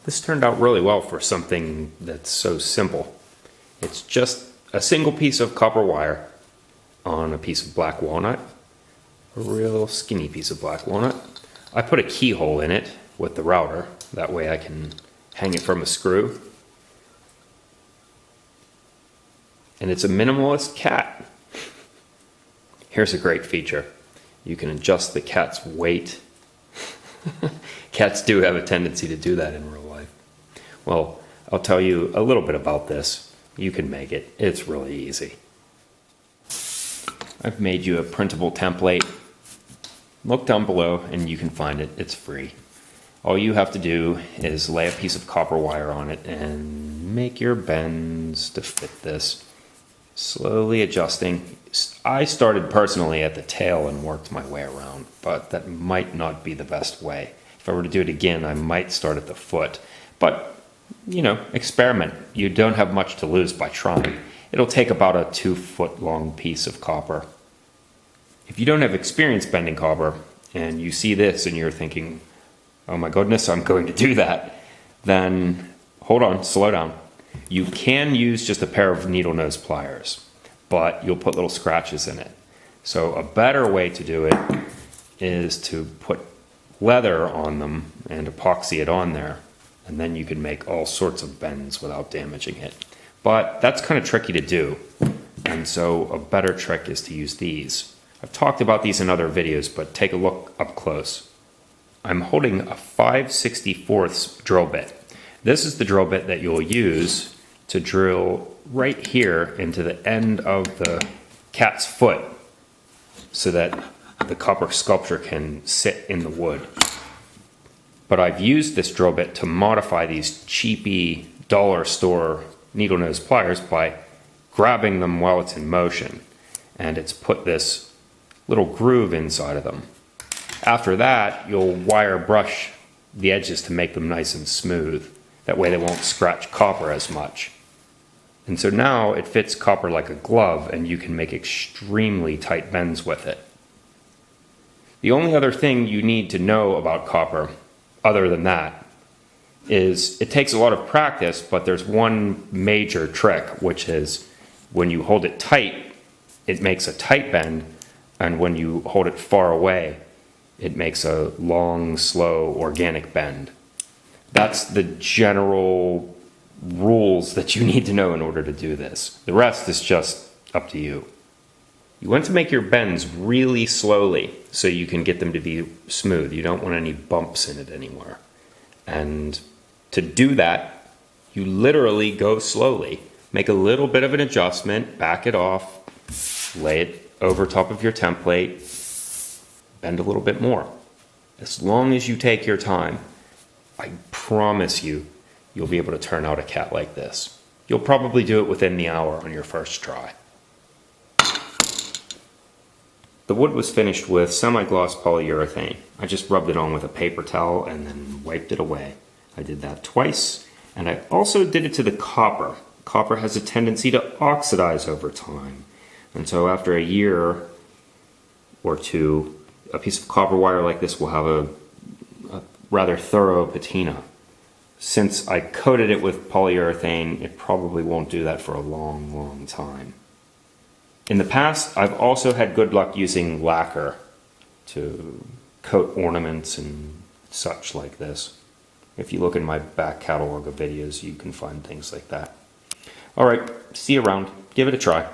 This turned out really well for something that's so simple. It's just a single piece of copper wire on a piece of black walnut, a real skinny piece of black walnut. I put a keyhole in it with the router, that way I can hang it from a screw. And it's a minimalist cat. Here's a great feature. You can adjust the cat's weight. Cats do have a tendency to do that in real life. Well, I'll tell you a little bit about this. You can make it. It's really easy. I've made you a printable template. Look down below and you can find it. It's free. All you have to do is lay a piece of copper wire on it and make your bends to fit this. Slowly adjusting. I started personally at the tail and worked my way around, but that might not be the best way. If I were to do it again, I might start at the foot. But, you know, experiment. You don't have much to lose by trying. It'll take about a 2-foot long piece of copper. If you don't have experience bending copper and you see this and you're thinking, oh my goodness, I'm going to do that, then hold on, slow down. You can use just a pair of needle nose pliers, but you'll put little scratches in it. So a better way to do it is to put leather on them and epoxy it on there, and then you can make all sorts of bends without damaging it. But that's kind of tricky to do, and so a better trick is to use these. I've talked about these in other videos, but take a look up close. I'm holding a 5/64 drill bit. This is the drill bit that you'll use to drill right here into the end of the cat's foot so that the copper sculpture can sit in the wood. But I've used this drill bit to modify these cheapy dollar store needle nose pliers by grabbing them while it's in motion, and it's put this little groove inside of them. After that, you'll wire brush the edges to make them nice and smooth. That way they won't scratch copper as much. And so now it fits copper like a glove, and you can make extremely tight bends with it. The only other thing you need to know about copper, other than that, is it takes a lot of practice, but there's one major trick, which is when you hold it tight, it makes a tight bend, and when you hold it far away, it makes a long, slow, organic bend. That's the general rules that you need to know in order to do this. The rest is just up to you. You want to make your bends really slowly so you can get them to be smooth. You don't want any bumps in it anywhere. And to do that, you literally go slowly. Make a little bit of an adjustment, back it off, lay it over top of your template, bend a little bit more. As long as you take your time, I promise you, you'll be able to turn out a cat like this. You'll probably do it within the hour on your first try. The wood was finished with semi-gloss polyurethane. I just rubbed it on with a paper towel and then wiped it away. I did that twice, and I also did it to the copper. Copper has a tendency to oxidize over time. And so after a year or two, a piece of copper wire like this will have a rather thorough patina. Since I coated it with polyurethane, it probably won't do that for a long, long time. In the past, I've also had good luck using lacquer to coat ornaments and such like this. If you look in my back catalog of videos, you can find things like that. All right, see you around. Give it a try.